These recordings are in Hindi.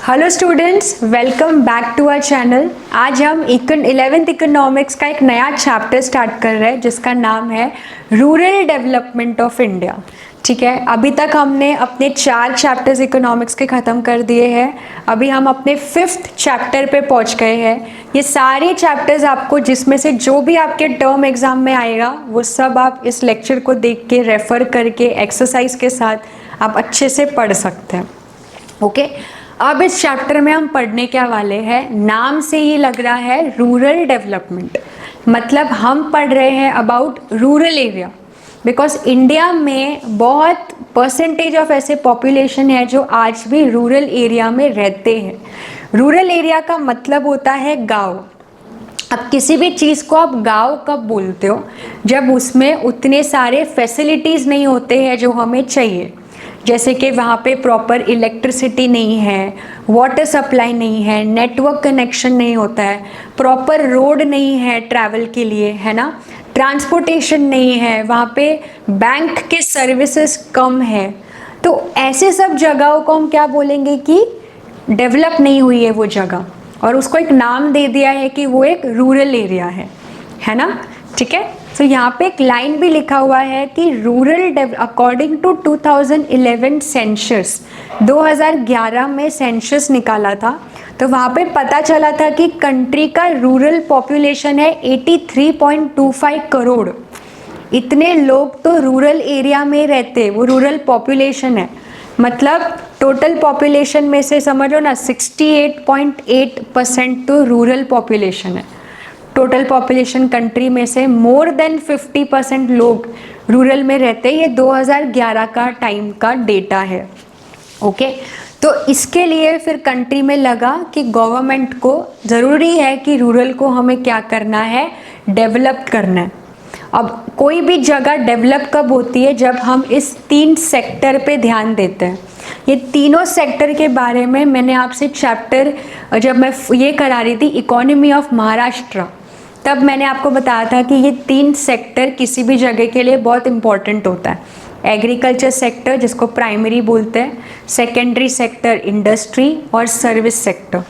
Hello students, welcome back to our channel. आज हम 11th इकोनॉमिक्स का एक नया चैप्टर स्टार्ट कर रहे हैं जिसका नाम है रूरल डेवलपमेंट ऑफ इंडिया। ठीक है, अभी तक हमने अपने 4 चैप्टर्स इकोनॉमिक्स के ख़त्म कर दिए हैं। अभी हम अपने 5th चैप्टर पे पहुंच गए हैं। ये सारे चैप्टर्स आपको जिसमें से जो भी आपके टर्म एग्ज़ाम में आएगा वो सब आप इस लेक्चर को देख के रेफ़र करके एक्सरसाइज के साथ आप अच्छे से पढ़ सकते हैं। ओके, अब इस चैप्टर में हम पढ़ने क्या वाले हैं, नाम से ही लग रहा है रूरल डेवलपमेंट, मतलब हम पढ़ रहे हैं about rural area. Because India में बहुत परसेंटेज ऑफ ऐसे पॉपुलेशन है जो आज भी रूरल एरिया में रहते हैं। रूरल एरिया का मतलब होता है गांव। अब किसी भी चीज़ को आप गांव कब बोलते हो, जब उसमें उतने सारे फैसिलिटीज़ नहीं होते हैं जो हमें चाहिए। जैसे कि वहाँ पे प्रॉपर इलेक्ट्रिसिटी नहीं है, वाटर सप्लाई नहीं है, नेटवर्क कनेक्शन नहीं होता है, प्रॉपर रोड नहीं है ट्रैवल के लिए, है ना, ट्रांसपोर्टेशन नहीं है, वहाँ पे बैंक के सर्विसेज कम है। तो ऐसे सब जगहों को हम क्या बोलेंगे कि डेवलप नहीं हुई है वो जगह, और उसको एक नाम दे दिया है कि वो एक रूरल एरिया है ना। ठीक है, तो यहाँ पे एक लाइन भी लिखा हुआ है कि रूरल अकॉर्डिंग टू 2011 सेंसस, 2011 में सेंसस निकाला था, तो वहाँ पे पता चला था कि कंट्री का रूरल पॉपुलेशन है 83.25 करोड़। इतने लोग तो रूरल एरिया में रहते, वो रूरल पॉपुलेशन है। मतलब टोटल पॉपुलेशन में से समझ लो ना 68.8% तो रूरल पॉपुलेशन है। टोटल पॉपुलेशन कंट्री में से मोर देन 50% लोग रूरल में रहते हैं। ये 2011 का टाइम का डेटा है। ओके, तो इसके लिए फिर कंट्री में लगा कि गवर्नमेंट को ज़रूरी है कि रूरल को हमें क्या करना है, डेवलप करना है। अब कोई भी जगह डेवलप कब होती है, जब हम इस 3 सेक्टर पे ध्यान देते हैं। ये तीनों सेक्टर के बारे में मैंने आपसे चैप्टर जब मैं ये करा रही थी इकोनॉमी ऑफ महाराष्ट्र, तब मैंने आपको बताया था कि ये 3 सेक्टर किसी भी जगह के लिए बहुत इंपॉर्टेंट होता है। एग्रीकल्चर सेक्टर जिसको प्राइमरी बोलते हैं, सेकेंडरी सेक्टर इंडस्ट्री, और सर्विस सेक्टर।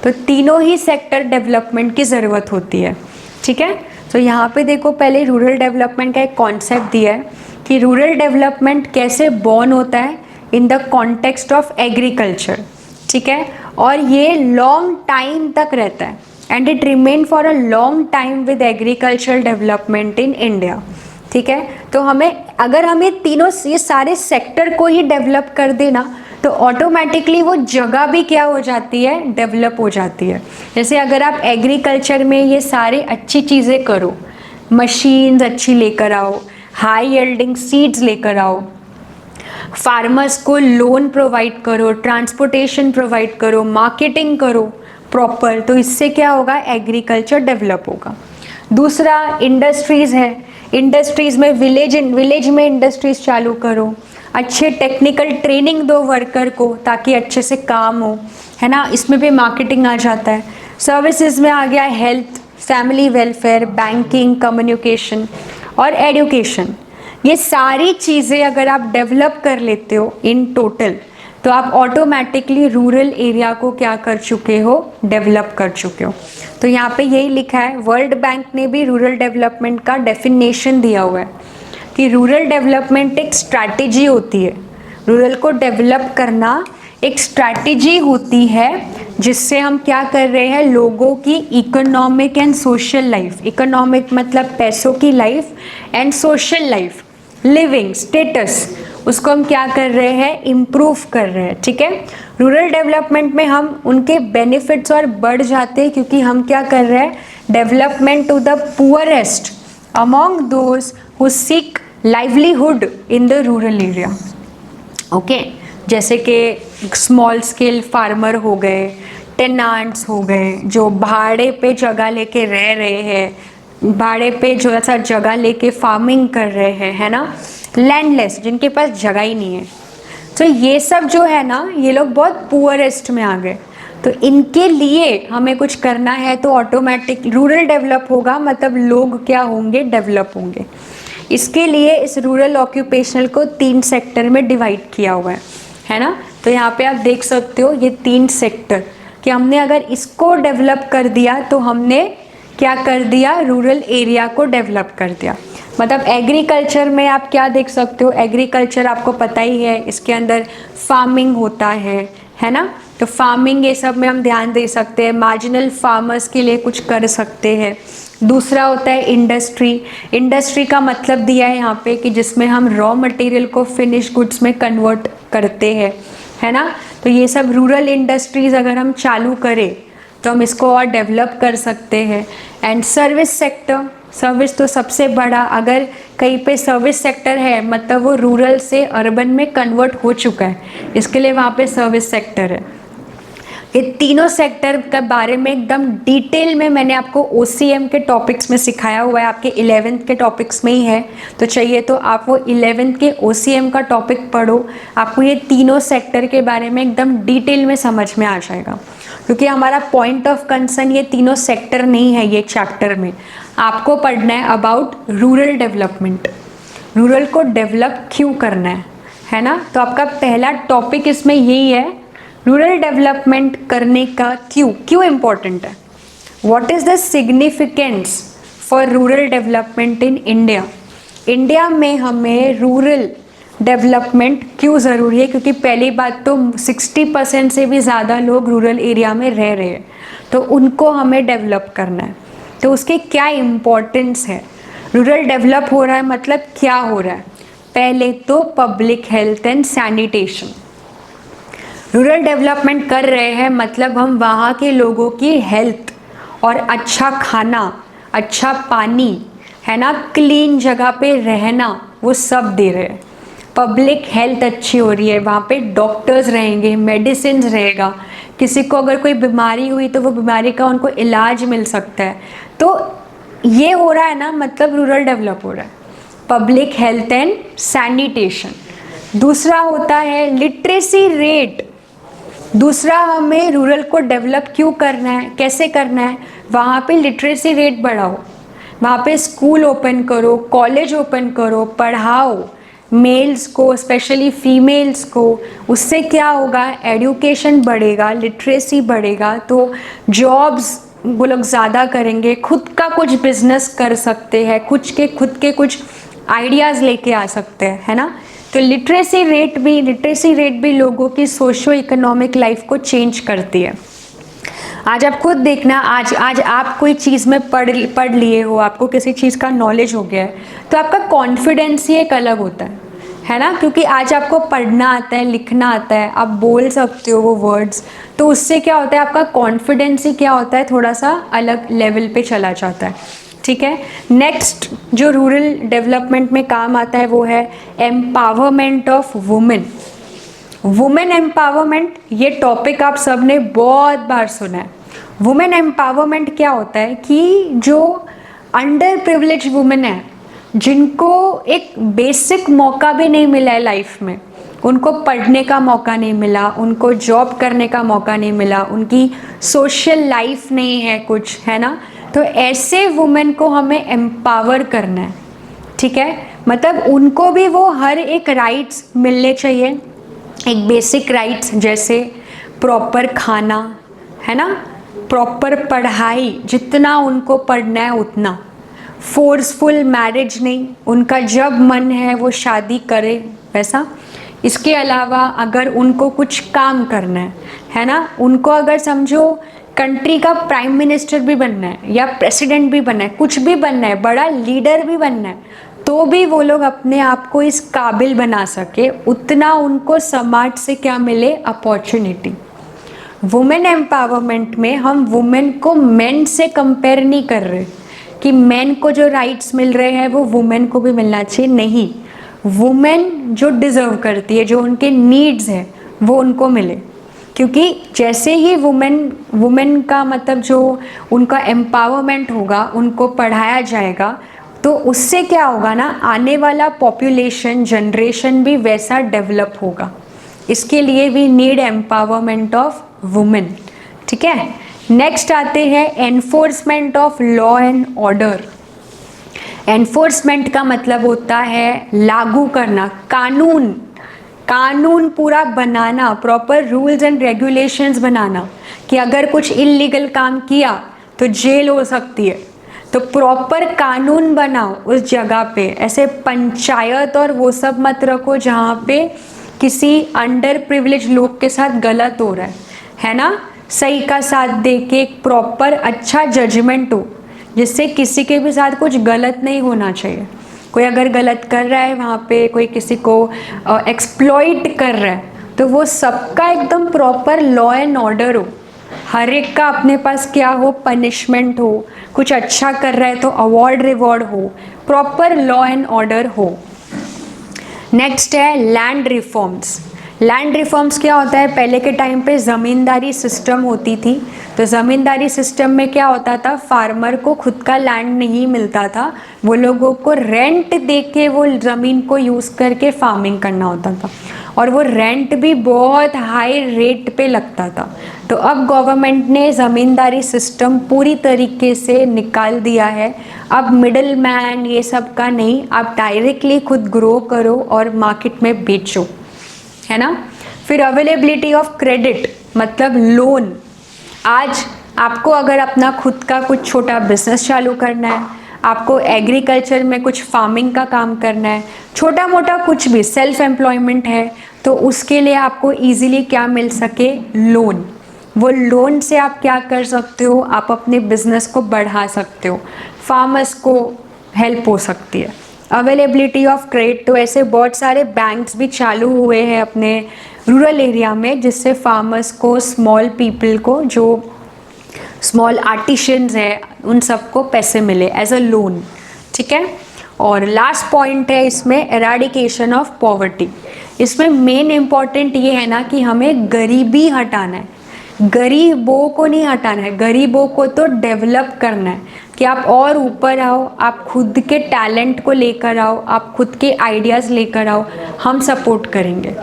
तो तीनों ही सेक्टर डेवलपमेंट की ज़रूरत होती है। ठीक है, तो यहाँ पे देखो पहले रूरल डेवलपमेंट का एक कॉन्सेप्ट दिया है कि रूरल डेवलपमेंट कैसे बॉर्न होता है in the context of agriculture. ठीक है, और ये लॉन्ग टाइम तक रहता है and it remain for a long time with agriculture development in India. ठीक है, तो अगर हम ये सारे सेक्टर को ही डेवलप कर देना तो ऑटोमेटिकली वो जगह भी क्या हो जाती है, डेवलप हो जाती है। जैसे अगर आप एग्रीकल्चर में ये सारे अच्छी चीज़ें करो, मशीन्स अच्छी लेकर आओ, हाई यील्डिंग सीड्स लेकर आओ, फार्मर्स को लोन प्रोवाइड करो, ट्रांसपोर्टेशन प्रोवाइड करो, मार्केटिंग करो प्रॉपर, तो इससे क्या होगा, एग्रीकल्चर डेवलप होगा। दूसरा इंडस्ट्रीज़ है, इंडस्ट्रीज़ में विलेज में इंडस्ट्रीज़ चालू करो, अच्छे टेक्निकल ट्रेनिंग दो वर्कर को ताकि अच्छे से काम हो, है ना, इसमें भी मार्केटिंग आ जाता है। सर्विसेज में आ गया health, family welfare, banking, communication और एजुकेशन। ये सारी चीज़ें अगर आप डेवलप कर लेते हो इन टोटल, तो आप ऑटोमेटिकली रूरल एरिया को क्या कर चुके हो, डेवलप कर चुके हो। तो यहाँ पे यही लिखा है, वर्ल्ड बैंक ने भी रूरल डेवलपमेंट का डेफिनेशन दिया हुआ है कि रूरल डेवलपमेंट एक स्ट्रैटेजी होती है। रूरल को डेवलप करना एक स्ट्रैटेजी होती है जिससे हम क्या कर रहे हैं, लोगों की economic and social life, economic मतलब पैसों की life, and social life, living status, उसको हम क्या कर रहे हैं, इम्प्रूव कर रहे हैं। ठीक है, रूरल डेवलपमेंट में हम उनके बेनिफिट्स और बढ़ जाते हैं क्योंकि हम क्या कर रहे हैं, development to the poorest among those who seek livelihood in the rural area. Okay, जैसे कि स्मॉल स्केल फार्मर हो गए, टेनांट्स हो गए जो भाड़े पे जगह लेके रह रहे हैं, भाड़े पे जो ऐसा जगह लेके फार्मिंग कर रहे हैं, है ना, लैंडलेस जिनके पास जगह ही नहीं है। तो ये सब जो है ना, ये लोग बहुत पुअरेस्ट में आ गए। तो इनके लिए हमें कुछ करना है तो ऑटोमेटिक रूरल डेवलप होगा, मतलब लोग क्या होंगे, डेवलप होंगे। इसके लिए इस रूरल ऑक्यूपेशनल को 3 सेक्टर में डिवाइड किया हुआ है। है ना। तो यहाँ पे आप देख सकते हो ये 3 सेक्टर कि हमने अगर इसको डेवलप कर दिया तो हमने क्या कर दिया, रूरल एरिया को डेवलप कर दिया। मतलब एग्रीकल्चर में आप क्या देख सकते हो, एग्रीकल्चर आपको पता ही है, इसके अंदर फार्मिंग होता है ना। तो फार्मिंग ये सब में हम ध्यान दे सकते हैं, मार्जिनल फार्मर्स के लिए कुछ कर सकते हैं। दूसरा होता है इंडस्ट्री। इंडस्ट्री का मतलब दिया है यहाँ पे कि जिसमें हम रॉ मटेरियल को फिनिश गुड्स में कन्वर्ट करते हैं, है ना। तो ये सब रूरल इंडस्ट्रीज़ अगर हम चालू करें तो हम इसको और डेवलप कर सकते हैं। एंड सर्विस सेक्टर, सर्विस तो सबसे बड़ा, अगर कहीं पे सर्विस सेक्टर है मतलब वो रूरल से अर्बन में कन्वर्ट हो चुका है, इसके लिए वहाँ पे सर्विस सेक्टर है। ये तीनों सेक्टर के बारे में एकदम डिटेल में मैंने आपको OCM के टॉपिक्स में सिखाया हुआ है, आपके 11th के टॉपिक्स में ही है। तो चाहिए तो आप वो 11th के OCM का टॉपिक पढ़ो, आपको ये तीनों सेक्टर के बारे में एकदम डिटेल में समझ में आ जाएगा। क्योंकि हमारा पॉइंट ऑफ कंसर्न ये तीनों सेक्टर नहीं है, ये चैप्टर में आपको पढ़ना है अबाउट रूरल डेवलपमेंट, रूरल को डेवलप क्यों करना है ना। तो आपका पहला टॉपिक इसमें यही है, रूरल डेवलपमेंट करने का क्यों इम्पोर्टेंट है, what is the significance for rural development in India. India में हमें रूरल डेवलपमेंट क्यों ज़रूरी है, क्योंकि पहली बात तो 60% से भी ज़्यादा लोग रूरल एरिया में रह रहे हैं, तो उनको हमें डेवलप करना है। तो उसके क्या इम्पोर्टेंस है, रूरल डेवलप हो रहा है मतलब क्या हो रहा है। पहले तो public health and sanitation, rural development कर रहे हैं मतलब हम वहाँ के लोगों की हेल्थ और अच्छा खाना, अच्छा पानी, है ना, क्लीन जगह पे रहना, वो सब दे रहे हैं। पब्लिक हेल्थ अच्छी हो रही है, वहाँ पे डॉक्टर्स रहेंगे, मेडिसिन रहेगा, किसी को अगर कोई बीमारी हुई तो वो बीमारी का उनको इलाज मिल सकता है। तो ये हो रहा है ना, मतलब रूरल डेवलप हो रहा है। Public health and sanitation. दूसरा होता है लिटरेसी रेट। दूसरा, हमें रूरल को डेवलप क्यों करना है, कैसे करना है, वहाँ पे लिटरेसी रेट बढ़ाओ, वहाँ पे स्कूल ओपन करो, कॉलेज ओपन करो, पढ़ाओ मेल्स को, स्पेशली फीमेल्स को। उससे क्या होगा, एजुकेशन बढ़ेगा, लिटरेसी बढ़ेगा, तो जॉब्स वो लोग ज़्यादा करेंगे, खुद का कुछ बिजनेस कर सकते हैं, खुद के कुछ आइडियाज़ लेके आ सकते हैं, है ना। तो लिटरेसी रेट भी लोगों की सोशो इकोनॉमिक लाइफ को चेंज करती है। आज आप खुद देखना, आज आप कोई चीज़ में पढ़ लिए हो, आपको किसी चीज़ का नॉलेज हो गया है, तो आपका कॉन्फिडेंस ही एक अलग होता है ना। क्योंकि आज आपको पढ़ना आता है, लिखना आता है, आप बोल सकते हो वो वर्ड्स, तो उससे क्या होता है, आपका कॉन्फिडेंस ही क्या होता है, थोड़ा सा अलग लेवल पे चला जाता है। ठीक है। नेक्स्ट जो रूरल डेवलपमेंट में काम आता है वो है empowerment of women. Women empowerment, ये टॉपिक आप सब ने बहुत बार सुना है। वुमेन एम्पावरमेंट क्या होता है कि जो अंडर प्रिविलेज वुमेन है, जिनको एक बेसिक मौका भी नहीं मिला है लाइफ में, उनको पढ़ने का मौका नहीं मिला, उनको जॉब करने का मौका नहीं मिला, उनकी सोशल लाइफ नहीं है कुछ, है ना। तो ऐसे वुमेन को हमें एम्पावर करना है। ठीक है, मतलब उनको भी वो हर एक राइट्स मिलने चाहिए, एक बेसिक राइट्स जैसे प्रॉपर खाना, है ना, प्रॉपर पढ़ाई, जितना उनको पढ़ना है उतना, फोर्सफुल मैरिज नहीं, उनका जब मन है वो शादी करे वैसा। इसके अलावा अगर उनको कुछ काम करना है ना, उनको अगर समझो कंट्री का प्राइम मिनिस्टर भी बनना है या प्रेसिडेंट भी बनना है, कुछ भी बनना है, बड़ा लीडर भी बनना है, तो भी वो लोग अपने आप को इस काबिल बना सके, उतना उनको समाज से क्या मिले, अपॉर्चुनिटी। वुमेन एम्पावरमेंट में हम वुमेन को मेन से कंपेयर नहीं कर रहे कि मेन को जो राइट्स मिल रहे हैं वो वुमेन को भी मिलना चाहिए, नहीं। वुमेन जो डिज़र्व करती है, जो उनके नीड्स है, वो उनको मिले। क्योंकि जैसे ही वुमेन का मतलब जो उनका एम्पावरमेंट होगा, उनको पढ़ाया जाएगा, तो उससे क्या होगा ना, आने वाला पॉपुलेशन जनरेशन भी वैसा डेवलप होगा। इसके लिए we need empowerment of women. ठीक है। नेक्स्ट आते हैं enforcement of law and order. Enforcement का मतलब होता है लागू करना, कानून कानून पूरा बनाना, प्रॉपर रूल्स एंड रेगुलेशंस बनाना कि अगर कुछ इलीगल काम किया तो जेल हो सकती है, तो प्रॉपर कानून बनाओ उस जगह पे। ऐसे पंचायत और वो सब मत रखो जहाँ पे किसी अंडर प्रिविलेज लोग के साथ गलत हो रहा है ना। सही का साथ दे के एक प्रॉपर अच्छा जजमेंट हो, जिससे किसी के भी साथ कुछ गलत नहीं होना चाहिए। कोई अगर गलत कर रहा है वहाँ पे, कोई किसी को एक्सप्लॉइट कर रहा है, तो वो सबका एकदम प्रॉपर लॉ एंड ऑर्डर हो, हर एक का अपने पास क्या हो, पनिशमेंट हो, कुछ अच्छा कर रहा है तो अवार्ड रिवॉर्ड हो, प्रॉपर लॉ एंड ऑर्डर हो। नेक्स्ट है लैंड रिफॉर्म्स। लैंड रिफॉर्म्स क्या होता है, पहले के टाइम पे ज़मींदारी सिस्टम होती थी, तो ज़मींदारी सिस्टम में क्या होता था, फार्मर को खुद का लैंड नहीं मिलता था, वो लोगों को रेंट दे के वो ज़मीन को यूज़ करके फार्मिंग करना होता था, और वो रेंट भी बहुत हाई रेट पे लगता था। तो अब गवर्नमेंट ने ज़मींदारी सिस्टम पूरी तरीके से निकाल दिया है। अब मिडल मैन ये सब का नहीं, आप डायरेक्टली खुद ग्रो करो और मार्केट में बेचो, है ना। फिर अवेलेबिलिटी ऑफ क्रेडिट, मतलब लोन। आज आपको अगर अपना खुद का कुछ छोटा बिजनेस चालू करना है, आपको एग्रीकल्चर में कुछ फार्मिंग का काम करना है, छोटा मोटा कुछ भी सेल्फ एम्प्लॉयमेंट है, तो उसके लिए आपको इजीली क्या मिल सके, लोन। वो लोन से आप क्या कर सकते हो, आप अपने बिजनेस को बढ़ा सकते हो, फार्मर्स को हेल्प हो सकती है। अवेलेबिलिटी ऑफ क्रेडिट, तो ऐसे बहुत सारे बैंक्स भी चालू हुए हैं अपने रूरल एरिया में, जिससे फार्मर्स को, स्मॉल पीपल को, जो स्मॉल आर्टिशंस है, उन सबको पैसे मिले एज अ लोन, ठीक है। और लास्ट पॉइंट है इसमें एराडिकेशन ऑफ पॉवर्टी। इसमें मेन इम्पॉर्टेंट ये है ना कि हमें गरीबी हटाना है, गरीबों को नहीं हटाना है, गरीबों को तो डेवलप करना है कि आप और ऊपर आओ, आप खुद के टैलेंट को लेकर आओ, आप खुद के आइडियाज़ लेकर आओ, हम सपोर्ट करेंगे।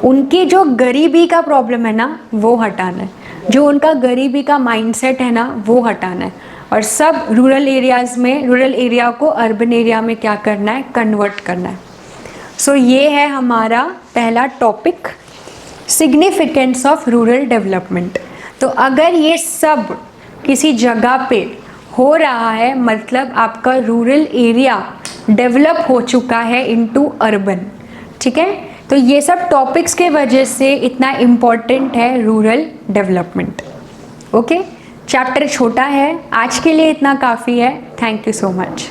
उनकी जो गरीबी का प्रॉब्लम है ना, वो हटाना है, जो उनका गरीबी का माइंडसेट है ना, वो हटाना है, और सब रूरल एरियाज़ में, रूरल एरिया को अर्बन एरिया में क्या करना है, कन्वर्ट करना है। सो ये है हमारा पहला topic, significance of rural development. तो अगर ये सब किसी जगह पे हो रहा है, मतलब आपका रूरल एरिया डेवलप हो चुका है इनटू अर्बन, ठीक है। तो ये सब टॉपिक्स के वजह से इतना इम्पॉर्टेंट है रूरल डेवलपमेंट। ओके, चैप्टर छोटा है, आज के लिए इतना काफ़ी है। Thank you so much.